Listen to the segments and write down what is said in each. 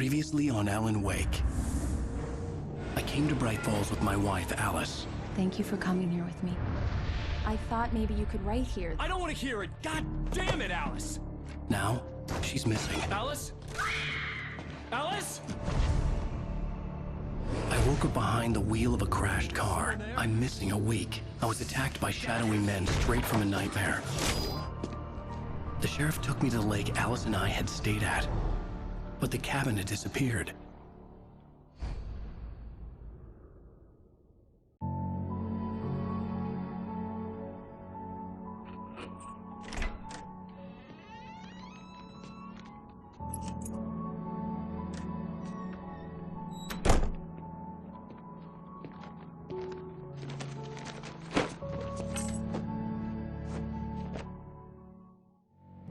Previously on Alan Wake. I came to Bright Falls with my wife, Alice. Thank you for coming here with me. I thought maybe you could write here. I don't want to hear it! God damn it, Alice! Now, she's missing. Alice? Alice? I woke up behind the wheel of a crashed car. I'm missing a week. I was attacked by shadowy men straight from a nightmare. The sheriff took me to the lake Alice and I had stayed at. But the cabin had disappeared.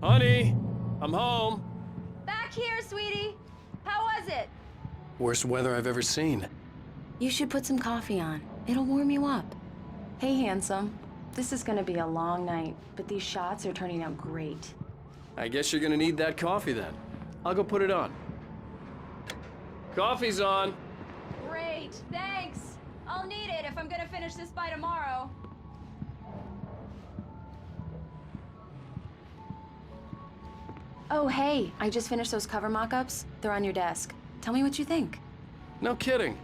Honey, I'm home. Back here, sweetie. How was it? Worst weather I've ever seen. You should put some coffee on. It'll warm you up. Hey, handsome. This is gonna be a long night, but these shots are turning out great. I guess you're gonna need that coffee then. I'll go put it on. Coffee's on. Great, thanks. I'll need it if I'm gonna finish this by tomorrow. Oh, hey, I just finished those cover mock-ups. They're on your desk. Tell me what you think. No kidding.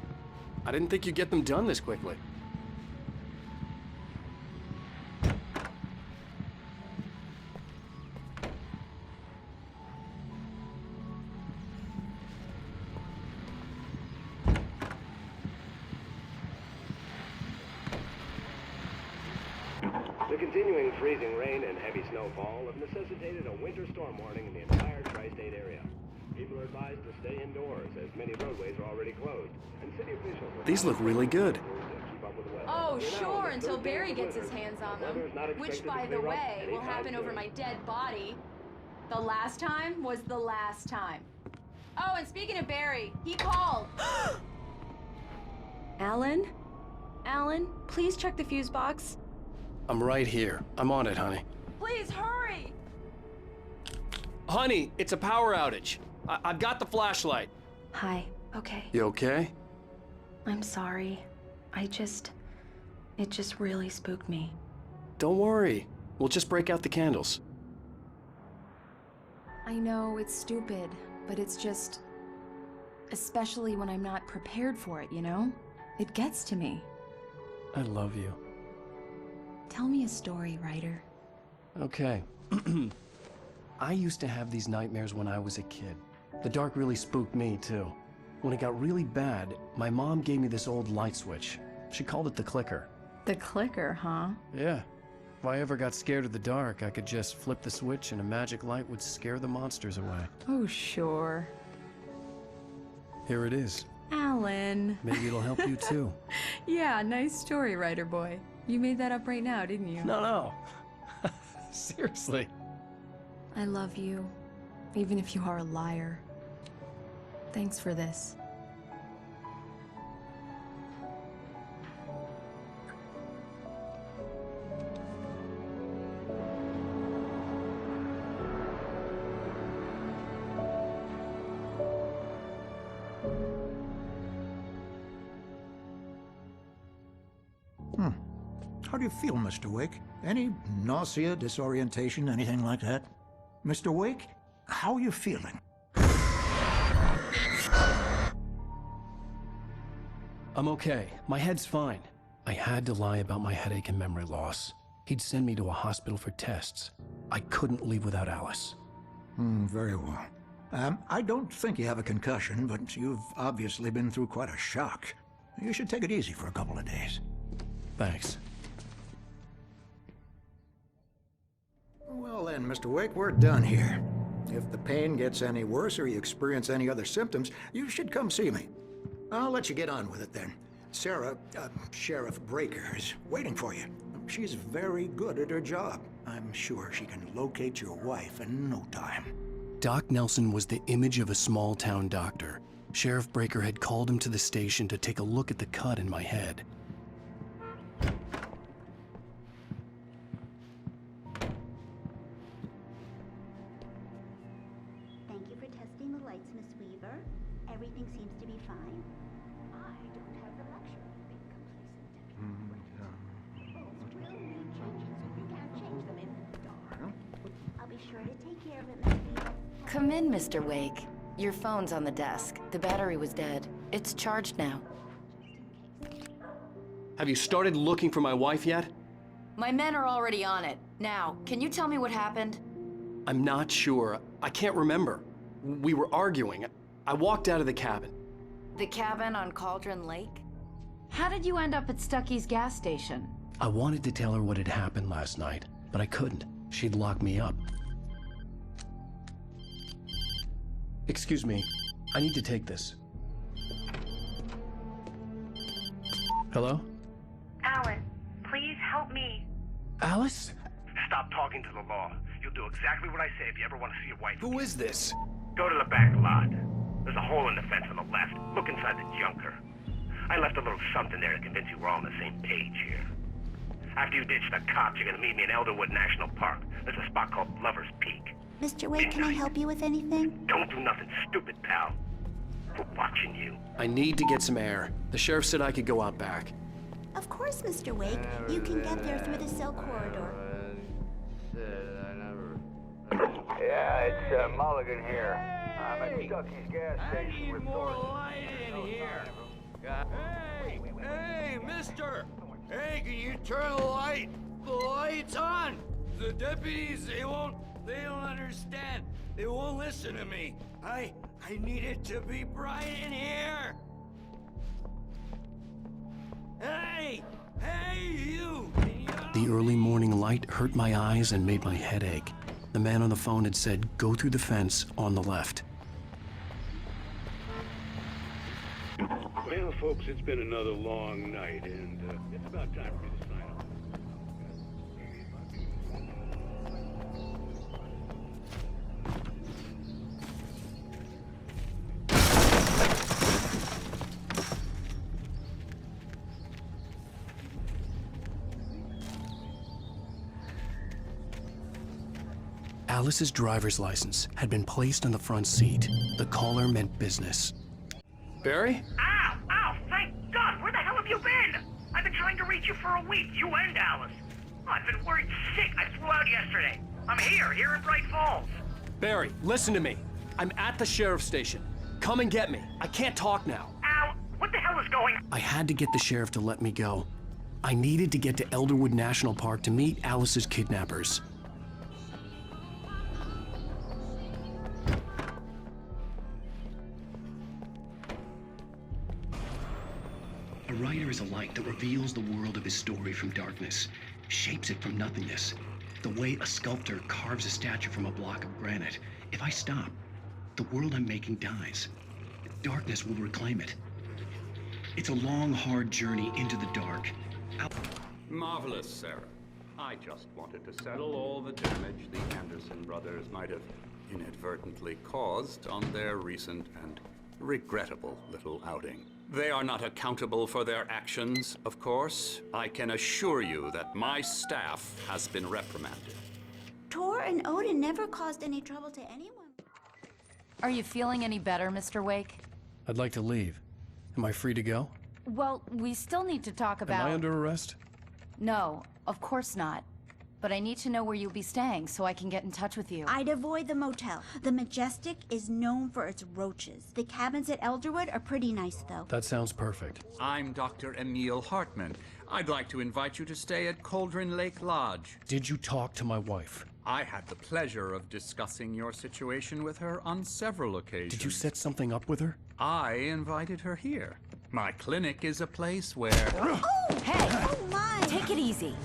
I didn't think you'd get them done this quickly. The continuing freezing rain and heavy snowfall have necessitated a winter storm warning in the entire tri-state area. People are advised to stay indoors as many roadways are already closed, and city officials are... These look really good. ...to keep up with the weather. Oh, You're now sure, on the until third day Barry of the gets his winter. hands on Weather is not them. Which, expected by to the clear up way, will anytime happen over soon. my dead body. The last time was the last time. Oh, and speaking of Barry, he called. Alan? Alan, please check the fuse box. I'm right here. I'm on it, honey. Please hurry! Honey, it's a power outage. I've got the flashlight. Hi, okay. You okay? I'm sorry. It just really spooked me. Don't worry. We'll just break out the candles. I know it's stupid, but it's just... especially when I'm not prepared for it, you know? It gets to me. I love you. Tell me a story, writer. Okay. I used to have these nightmares when I was a kid. The dark really spooked me, too. When it got really bad, my mom gave me this old light switch. She called it the clicker. The clicker, huh? Yeah. If I ever got scared of the dark, I could just flip the switch and a magic light would scare the monsters away. Oh, sure. Here it is. Alan. Maybe it'll help you, too. Yeah, nice story, writer boy. You made that up right now, didn't you? No. Seriously. I love you, even if you are a liar. Thanks for this. How do you feel, Mr. Wake? Any nausea, disorientation, anything like that? Mr. Wake, how are you feeling? I'm okay. My head's fine. I had to lie about my headache and memory loss. He'd send me to a hospital for tests. I couldn't leave without Alice. Very well. I don't think you have a concussion, but you've obviously been through quite a shock. You should take it easy for a couple of days. Thanks. Well then, Mr. Wake, we're done here. If the pain gets any worse or you experience any other symptoms, you should come see me. I'll let you get on with it then. Sarah, Sheriff Breaker, is waiting for you. She's very good at her job. I'm sure she can locate your wife in no time. Doc Nelson was the image of a small-town doctor. Sheriff Breaker had called him to the station to take a look at the cut in my head. Thank you for testing the lights, Miss Weaver. everything seems to be fine. I don't have the luxury of being complacent. Rules will changes, and you can't change them in the dark. I'll be sure to take care of it, Miss Vito. Come in, Mr. Wake. Your phone's on the desk. The battery was dead. It's charged now. Have you started looking for my wife yet? My men are already on it. Now, can you tell me what happened? I'm not sure. I can't remember. We were arguing. I walked out of the cabin. The cabin on Cauldron Lake? How did you end up at Stucky's gas station? I wanted to tell her what had happened last night, but I couldn't. She'd lock me up. Excuse me. I need to take this. Hello? Alan, please help me. Alice? Stop talking to the law. You'll do exactly what I say if you ever want to see your wife. Who is this? Go to the back lot. There's a hole in the fence on the left. Look inside the junker. I left a little something there to convince you we're all on the same page here. After you ditch the cops, you're gonna meet me in Elderwood National Park. There's a spot called Lover's Peak. Mr. Wake, can I help you with anything? Don't do nothing stupid, pal. We're watching you. I need to get some air. The sheriff said I could go out back. Of course, Mr. Wake. You can get there through the cell corridor. Yeah, it's Mulligan here. I'm at Stucky's gas station with light in here. Hey, mister! Hey, can you turn the light? The light's on! The deputies, they don't understand. They won't listen to me. I need it to be bright in here. Hey, you! The early morning light hurt my eyes and made my head ache. The man on the phone had said, go through the fence on the left. Well, folks, it's been another long night, and it's about time for me to sign off. Alice's driver's license had been placed on the front seat. The caller meant business. Barry? Ow! Ow! Thank God! Where the hell have you been? I've been trying to reach you for a week, you and Alice. Oh, I've been worried sick. I flew out yesterday. I'm here in Bright Falls. Barry, listen to me. I'm at the sheriff's station. Come and get me. I can't talk now. Ow! What the hell is going on? I had to get the sheriff to let me go. I needed to get to Elderwood National Park to meet Alice's kidnappers. A writer is a light that reveals the world of his story from darkness, shapes it from nothingness. The way a sculptor carves a statue from a block of granite. If I stop, the world I'm making dies. Darkness will reclaim it. It's a long, hard journey into the dark. Marvelous, Sarah. I just wanted to settle all the damage the Anderson brothers might have inadvertently caused on their recent and regrettable little outing. They are not accountable for their actions, of course. I can assure you that my staff has been reprimanded. Tor and Odin never caused any trouble to anyone. Are you feeling any better, Mr. Wake? I'd like to leave. Am I free to go? Well, we still need to talk about... Am I under arrest? No, of course not. But I need to know where you'll be staying so I can get in touch with you. I'd avoid the motel. The Majestic is known for its roaches. The cabins at Elderwood are pretty nice, though. That sounds perfect. I'm Dr. Emil Hartman. I'd like to invite you to stay at Cauldron Lake Lodge. Did you talk to my wife? I had the pleasure of discussing your situation with her on several occasions. Did you set something up with her? I invited her here. My clinic is a place where... Oh! Hey! Oh, my! Take it easy.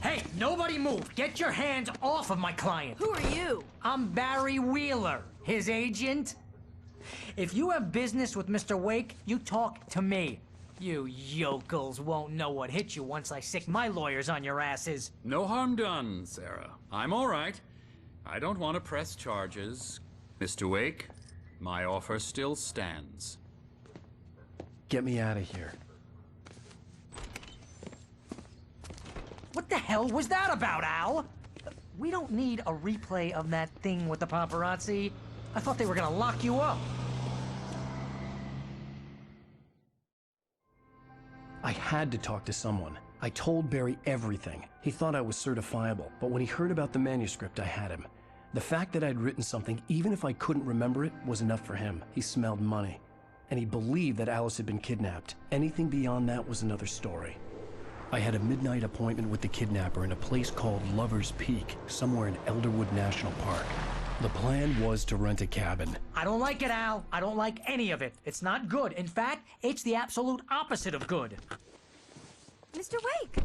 Hey, nobody move! Get your hands off of my client! Who are you? I'm Barry Wheeler, his agent. If you have business with Mr. Wake, you talk to me. You yokels won't know what hit you once I sick my lawyers on your asses. No harm done, Sarah. I'm all right. I don't want to press charges. Mr. Wake, my offer still stands. Get me out of here. What the hell was that about, Al? We don't need a replay of that thing with the paparazzi. I thought they were gonna lock you up. I had to talk to someone. I told Barry everything. He thought I was certifiable, but when he heard about the manuscript, I had him. The fact that I'd written something, even if I couldn't remember it, was enough for him. He smelled money. And he believed that Alice had been kidnapped. Anything beyond that was another story. I had a midnight appointment with the kidnapper in a place called Lover's Peak, somewhere in Elderwood National Park. The plan was to rent a cabin. I don't like it, Al. I don't like any of it. It's not good. In fact, it's the absolute opposite of good. Mr. Wake!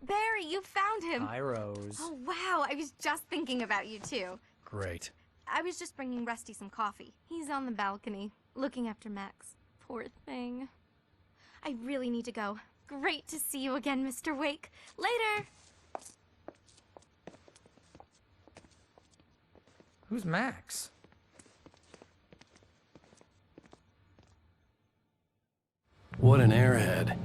Barry, you found him. Hi, Rose. Oh, wow. I was just thinking about you, too. Great. I was just bringing Rusty some coffee. He's on the balcony, looking after Max. Poor thing. I really need to go. Great to see you again, Mr. Wake. Later! Who's Max? What an airhead.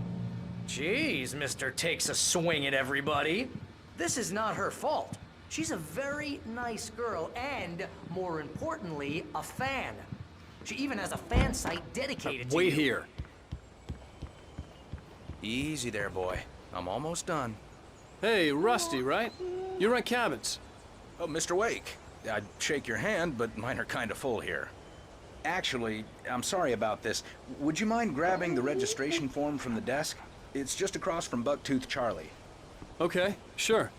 Jeez, Mr. Takes a swing at everybody. This is not her fault. She's a very nice girl and, more importantly, a fan. She even has a fan site dedicated to you. Wait here. Easy there, boy. I'm almost done. Hey, Rusty, right? You rent cabins. Oh, Mr. Wake. I'd shake your hand, but mine are kind of full here. Actually, I'm sorry about this. Would you mind grabbing the registration form from the desk? It's just across from Bucktooth Charlie. Okay, sure.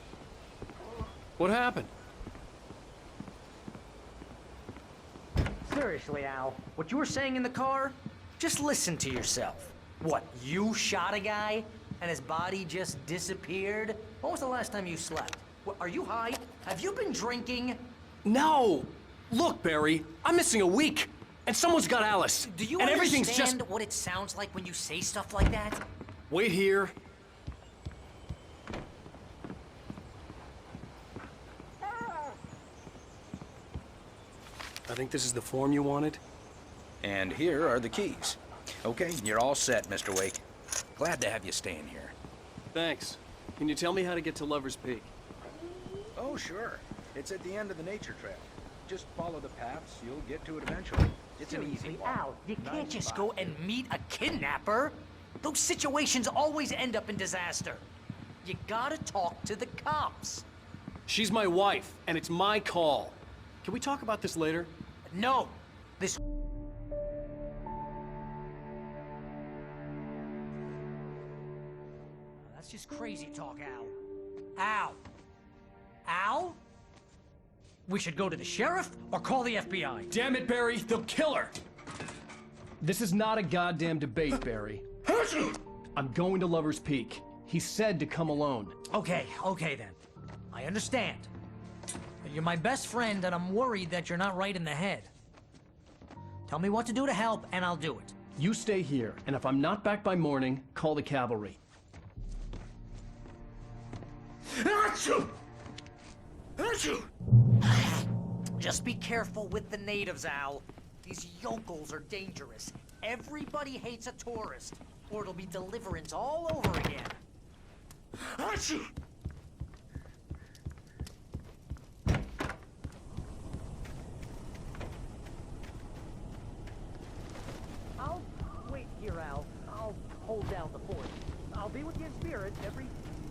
What happened? Seriously, Al, what you were saying in the car? Just listen to yourself. What, you shot a guy and his body just disappeared? When was the last time you slept? What, are you high? Have you been drinking? No! Look, Barry, I'm missing a week, and someone's got Alice. Do you and understand everything's just... what it sounds like when you say stuff like that? Wait here. I think this is the form you wanted. And here are the keys. Okay, you're all set, Mr. Wake. Glad to have you staying here. Thanks. Can you tell me how to get to Lover's Peak? Oh, sure. It's at the end of the nature trail. Just follow the paths, you'll get to it eventually. It's an easy walk. Al, you can't Nice just spot. go and meet a kidnapper. Those situations always end up in disaster. You gotta talk to the cops. She's my wife, and it's my call. Can we talk about this later? No, this... That's just crazy talk, Al. Al? Al? We should go to the sheriff or call the FBI. Damn it, Barry, they'll kill her! This is not a goddamn debate, Barry. I'm going to Lover's Peak. He said to come alone. Okay then. I understand. But you're my best friend, and I'm worried that you're not right in the head. Tell me what to do to help, and I'll do it. You stay here, and if I'm not back by morning, call the cavalry. Achoo! Achoo! Just be careful with the natives, Al. These yokels are dangerous. Everybody hates a tourist, or it'll be deliverance all over again. Achoo! I'll wait here, Al. I'll hold down the fort. I'll be with you in spirit every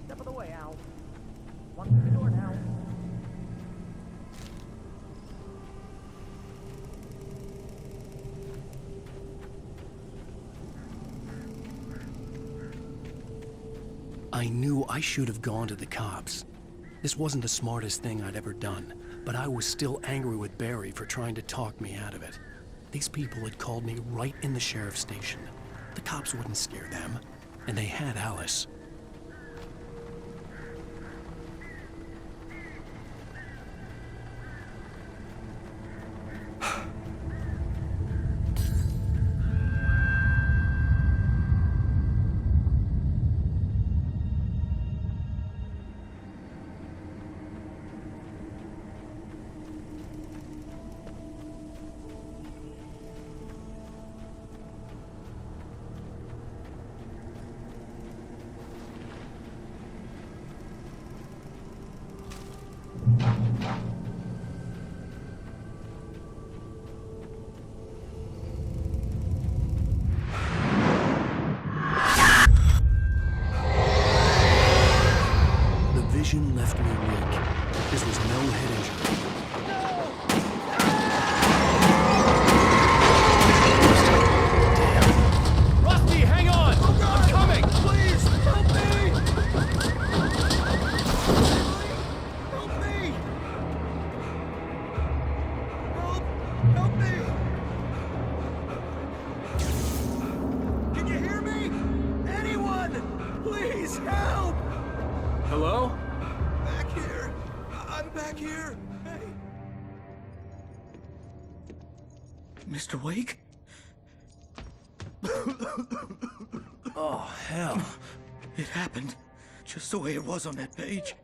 step of the way, Al. One through the door now. I knew I should have gone to the cops. This wasn't the smartest thing I'd ever done, but I was still angry with Barry for trying to talk me out of it. These people had called me right in the sheriff's station. The cops wouldn't scare them, and they had Alice. vision left me weak. This was no head injury. Damn. Rusty, hang on! I'm coming! Please, help me! Help me! Help me! Can you hear me? Anyone! Please, help! Hello? Back here. I'm back here. Hey. Mr. Wake? Oh, hell. It happened just the way it was on that page.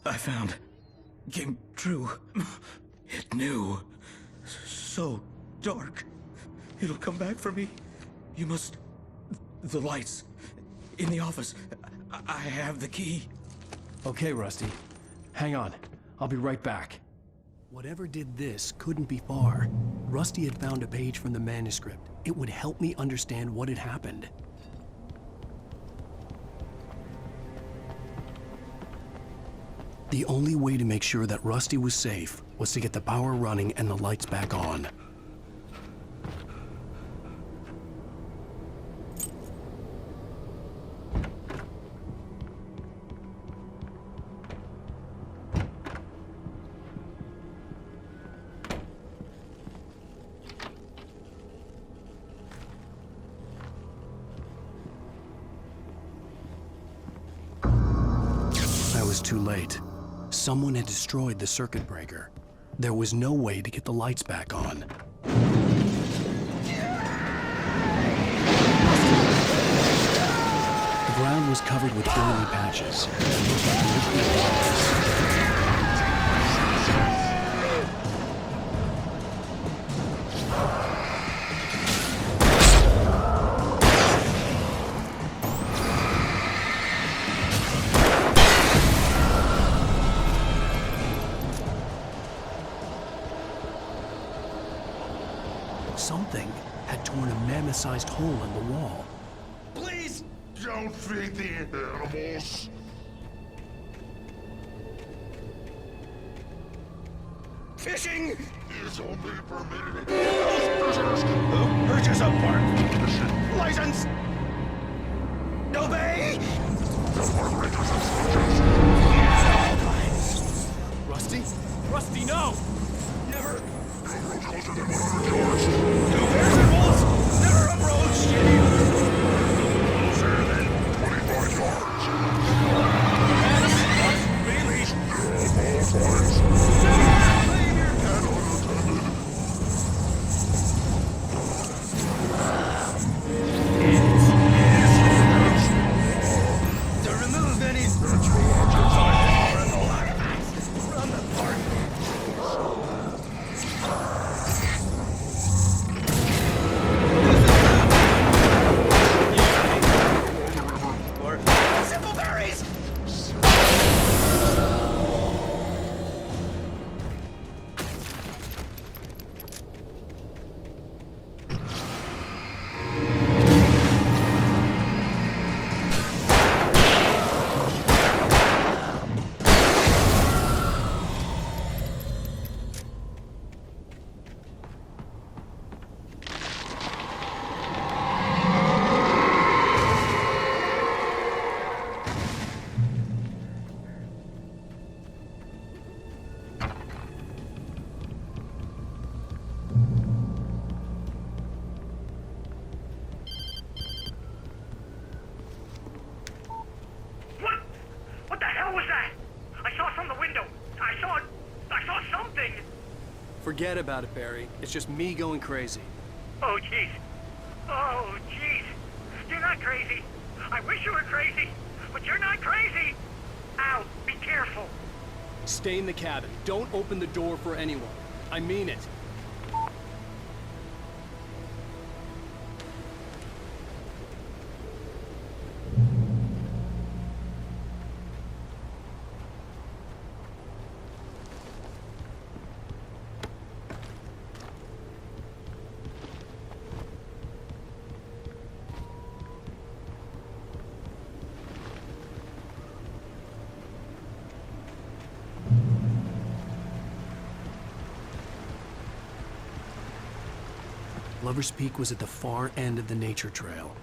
I found. Came true. It knew. So dark. It'll come back for me. You must... The lights. In the office. I have the key. Okay, Rusty. Hang on. I'll be right back. Whatever did this couldn't be far. Rusty had found a page from the manuscript. It would help me understand what had happened. The only way to make sure that Rusty was safe was to get the power running and the lights back on. I was too late. Someone had destroyed the circuit breaker. There was no way to get the lights back on. The ground was covered with oily patches. Something had torn a mammoth-sized hole in the wall. Please don't feed the animals. Fishing is only permitted. Who purchase a park? License? Obey? Rusty? Rusty, no! Never. Closer than 100 yards. No bears and wolves. Never approach. Closer than 25 yards. To remove any virtual objects or artifacts from the park. Or simple berries. What the hell was that? I saw from the window. I saw something. Forget about it, Barry. It's just me going crazy. Oh, jeez. Oh, jeez. You're not crazy. I wish you were crazy, but you're not crazy. Al, be careful. Stay in the cabin. Don't open the door for anyone. I mean it. Lover's Peak was at the far end of the nature trail.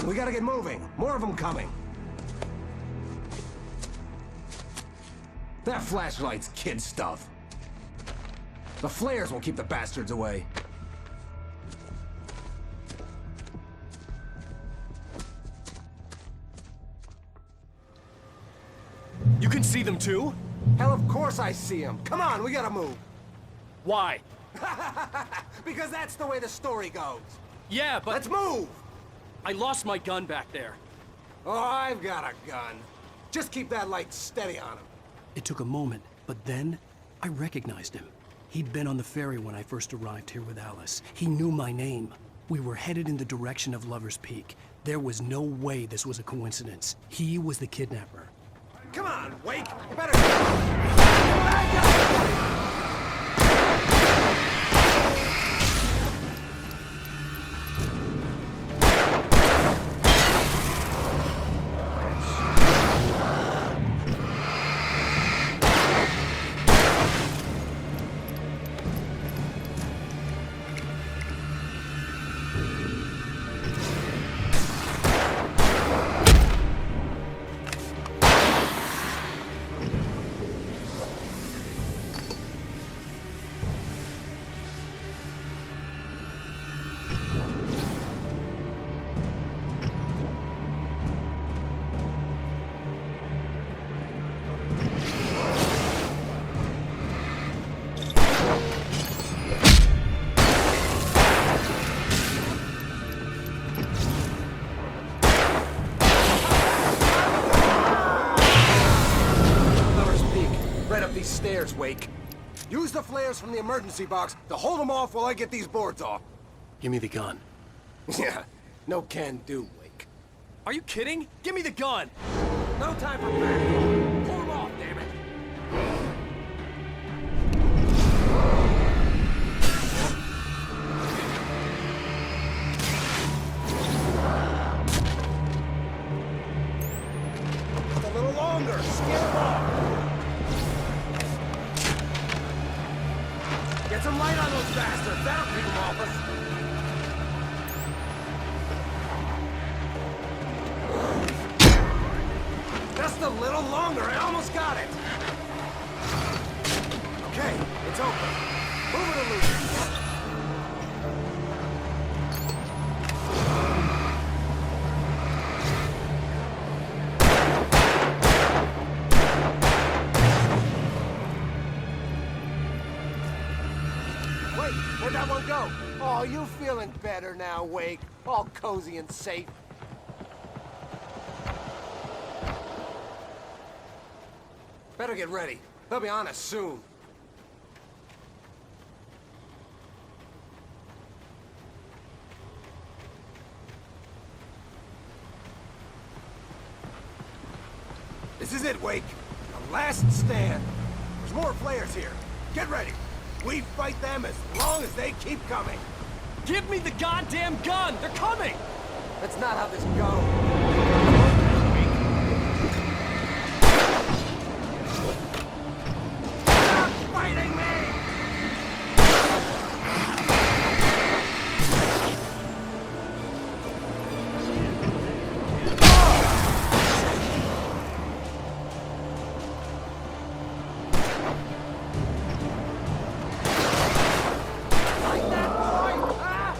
on, we gotta get moving. More of them coming. That flashlight's kid stuff. The flares will keep the bastards away. You can see them too? Hell, of course I see them. Come on, we gotta move. Why? Because that's the way the story goes. Yeah, but... Let's move! I lost my gun back there. Oh, I've got a gun. Just keep that light steady on him. It took a moment, but then I recognized him. He'd been on the ferry when I first arrived here with Alice. He knew my name. We were headed in the direction of Lover's Peak. There was no way this was a coincidence. He was the kidnapper. Come on, Wake! You better... Back up! Stairs, Wake. Use the flares from the emergency box to hold them off while I get these boards off. Give me the gun. Yeah, no can do, Wake. Are you kidding? Give me the gun! No time for back. Pull them off, damn it. Just a little longer. Scare them off. Get some light on those bastards. That'll keep them off us. Just a little longer. I almost got it. Okay, it's open. Move it, Illusion. Wait, where'd that one go? Oh, you feeling better now, Wake? All cozy and safe. Better get ready. They'll be on us soon. This is it, Wake. The last stand. There's more flares here. Get ready. We fight them as long as they keep coming. Give me the goddamn gun! They're coming! That's not how this goes. Fighting me! Like that, boy! Ah!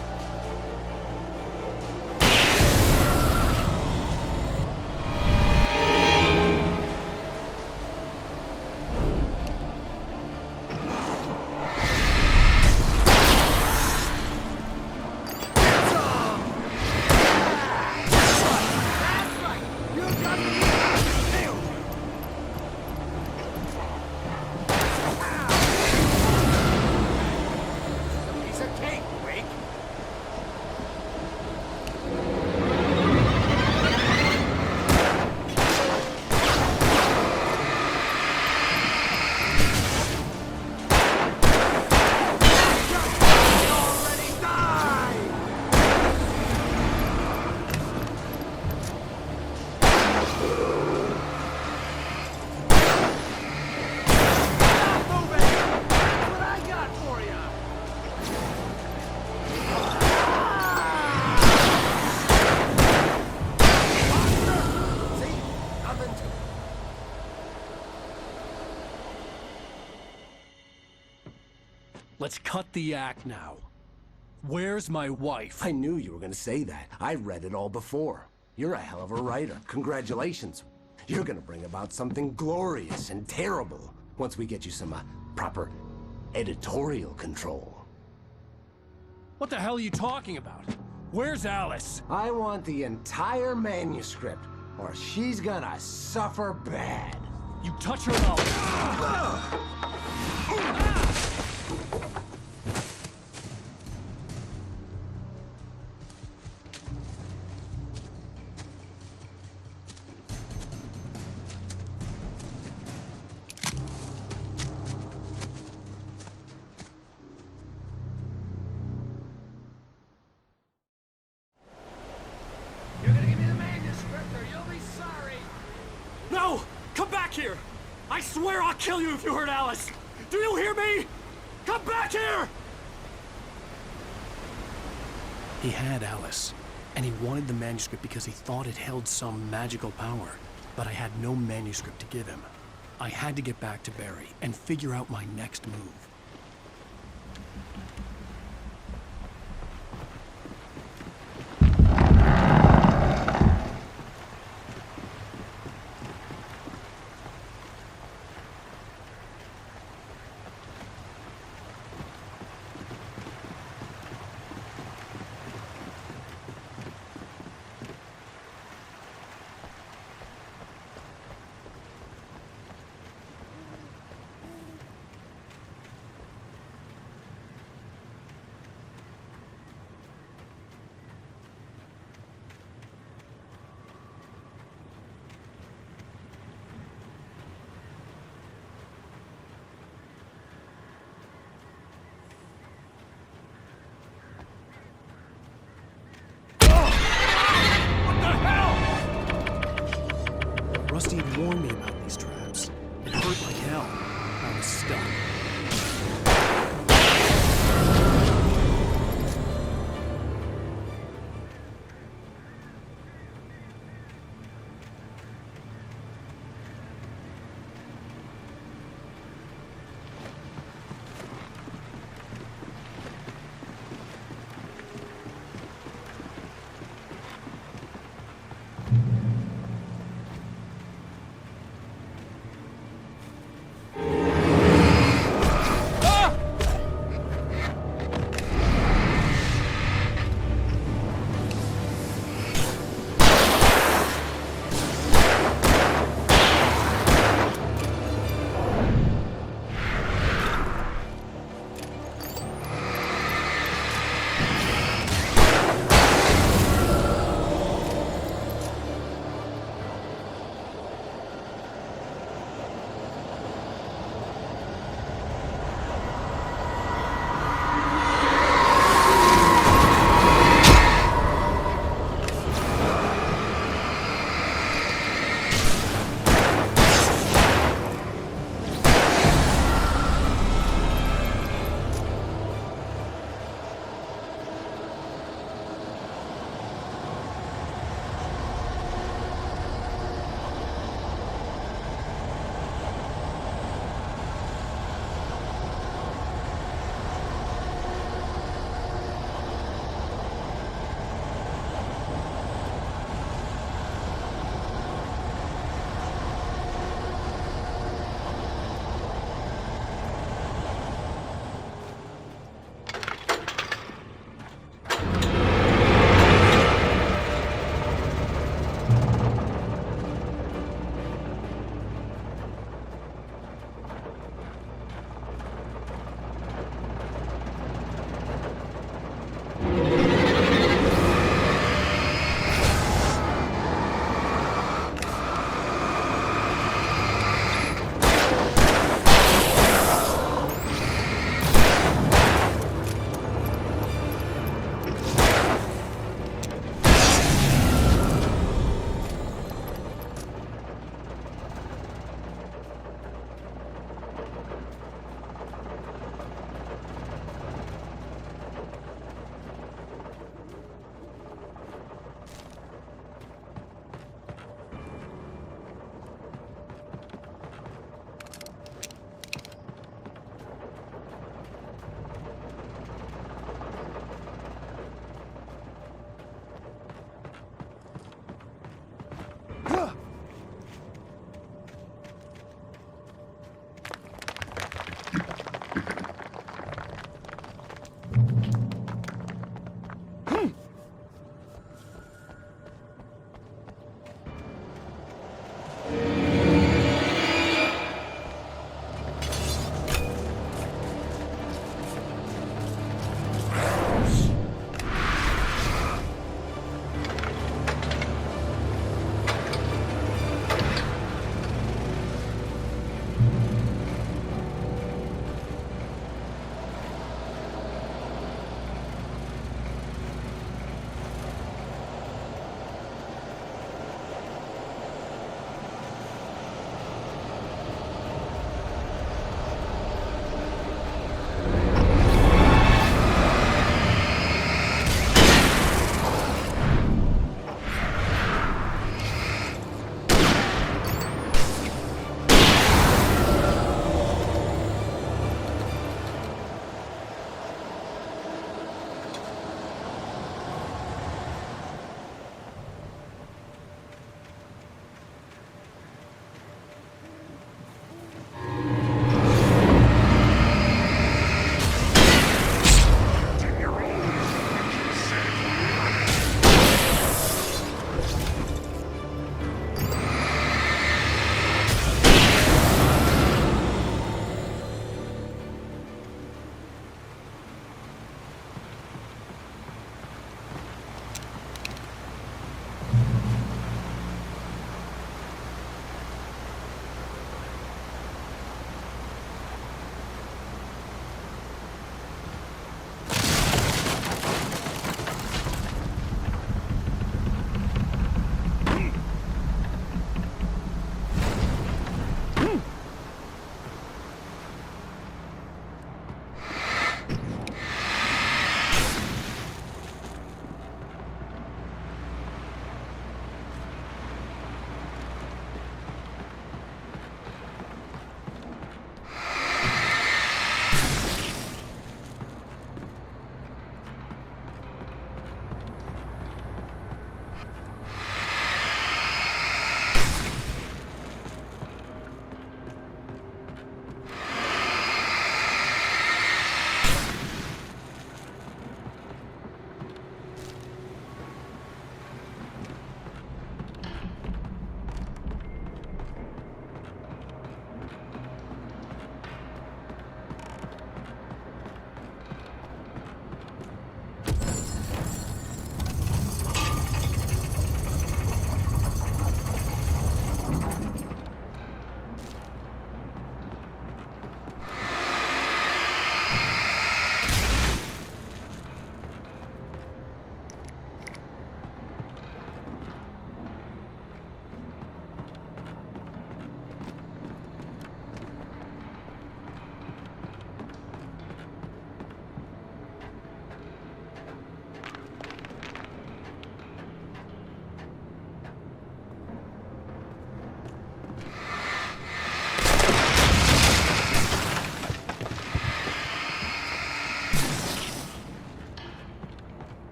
Let's cut the act now. Where's my wife? I knew you were gonna say that. I read it all before. You're a hell of a writer. Congratulations. You're gonna bring about something glorious and terrible once we get you some proper editorial control. What the hell are you talking about? Where's Alice? I want the entire manuscript, or she's gonna suffer bad. You touch her and I'll... You're gonna give me the manuscript or you'll be sorry. No! Come back here! I swear I'll kill you if you hurt Alice! Do you hear me? Come back here! He had Alice, and he wanted the manuscript because he thought it held some magical power. But I had no manuscript to give him. I had to get back to Barry and figure out my next move.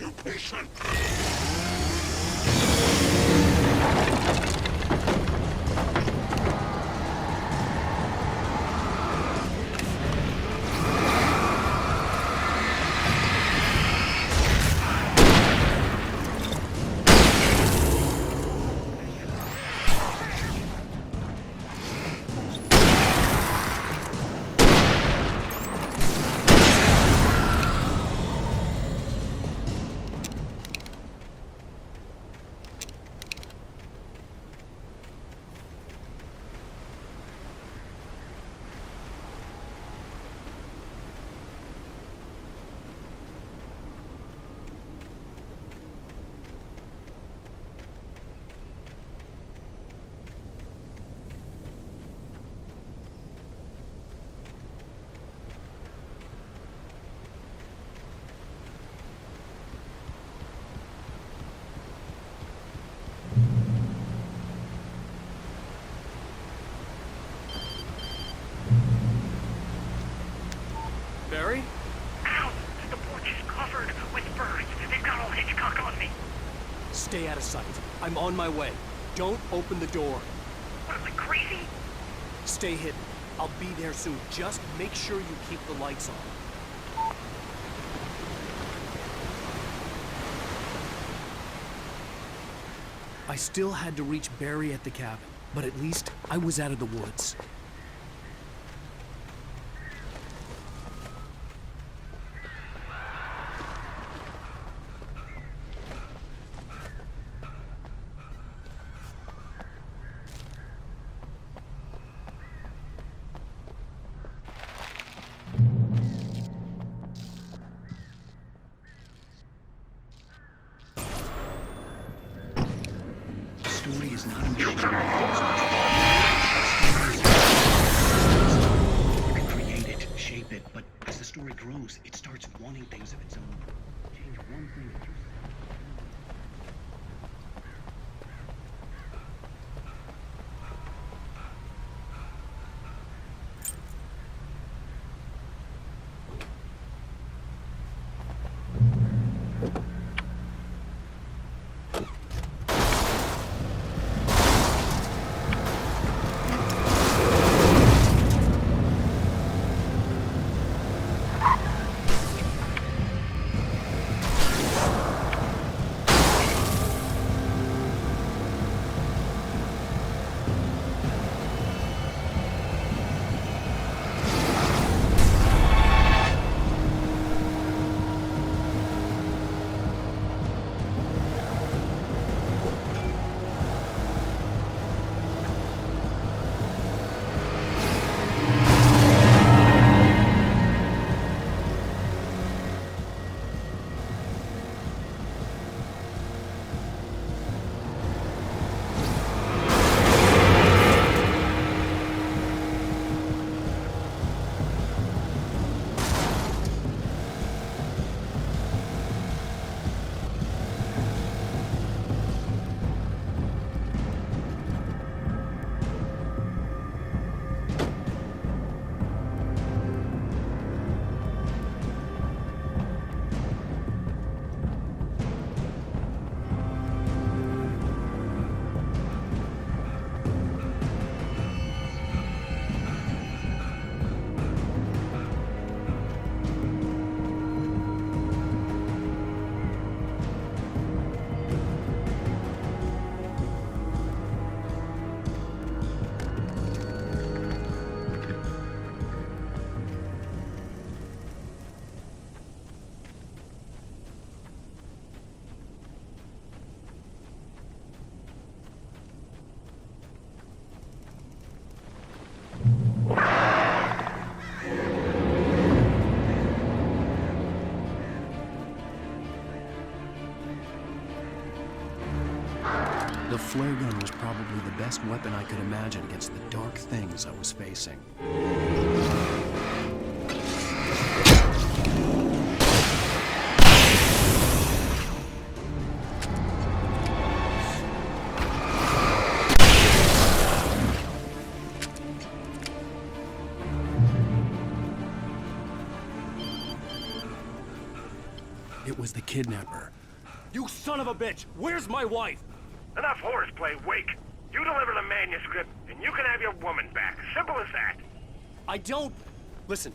occupation! Barry? Ow! The porch is covered with birds. They've got all Hitchcock on me. Stay out of sight. I'm on my way. Don't open the door. What am I, crazy? Stay hidden. I'll be there soon. Just make sure you keep the lights on. I still had to reach Barry at the cabin, but at least I was out of the woods. Story is not you can create it, shape it, but as the story grows, it starts wanting things of its own. Change one thing that you The flare gun was probably the best weapon I could imagine against the dark things I was facing. It was the kidnapper. You son of a bitch! Where's my wife? Enough horseplay, Wake. You deliver the manuscript, and you can have your woman back. Simple as that. I don't... Listen.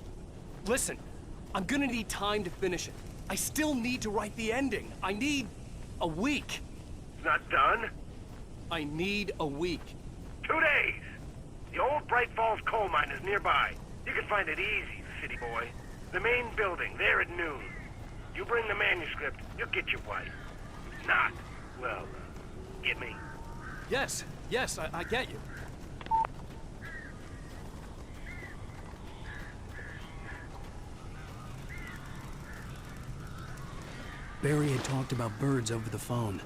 I'm gonna need time to finish it. I still need to write the ending. I need a week. It's not done? I need a week. 2 days. The old Bright Falls coal mine is nearby. You can find it easy, city boy. The main building, there at noon. You bring the manuscript, you'll get your wife. Not, well, get me? Yes, I get you. Barry had talked about birds over the phone.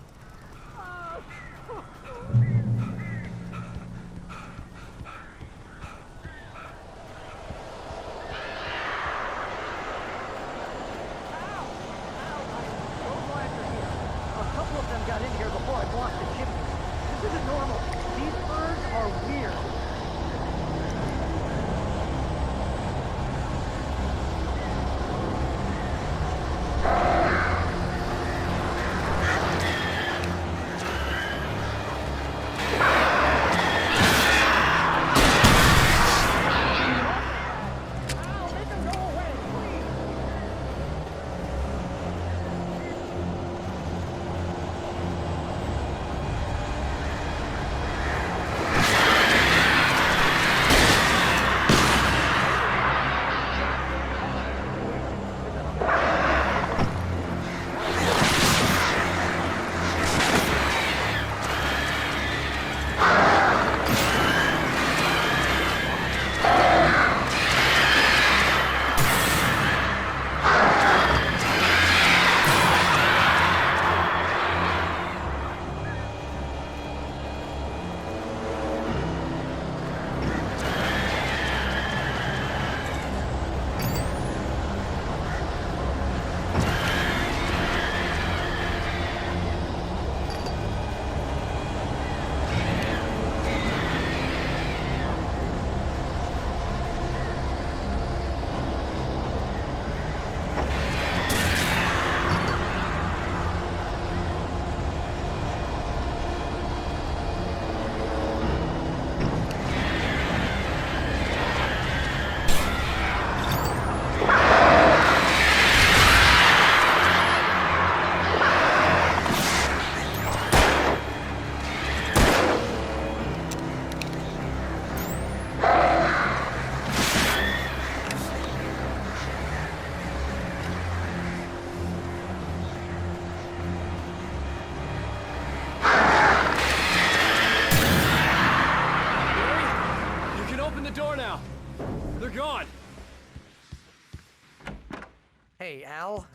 Hey, Al.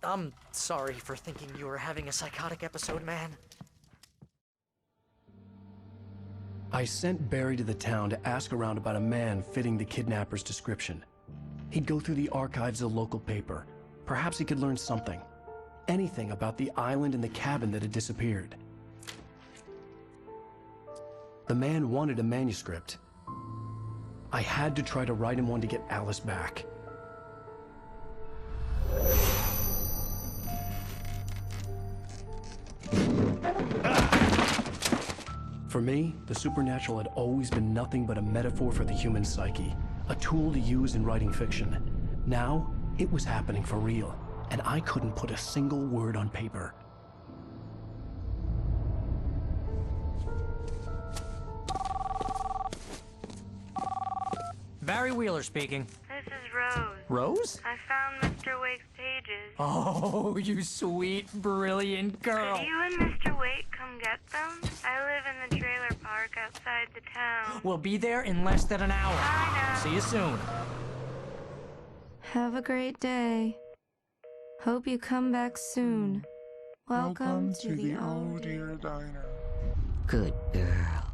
I'm sorry for thinking you were having a psychotic episode, man. I sent Barry to the town to ask around about a man fitting the kidnapper's description. He'd go through the archives of the local paper. Perhaps he could learn something. Anything about the island and the cabin that had disappeared. The man wanted a manuscript. I had to try to write him one to get Alice back. For me, the supernatural had always been nothing but a metaphor for the human psyche, a tool to use in writing fiction. Now, it was happening for real, and I couldn't put a single word on paper. Barry Wheeler speaking. This is Rose. Rose? I found Mr. Wake's pages. Oh, you sweet, brilliant girl. Could you and Mr. Wake come get them? I live in the trailer park outside the town. We'll be there in less than an hour. I know. See you soon. Have a great day. Hope you come back soon. Welcome to the Old Dear Diner. Good girl.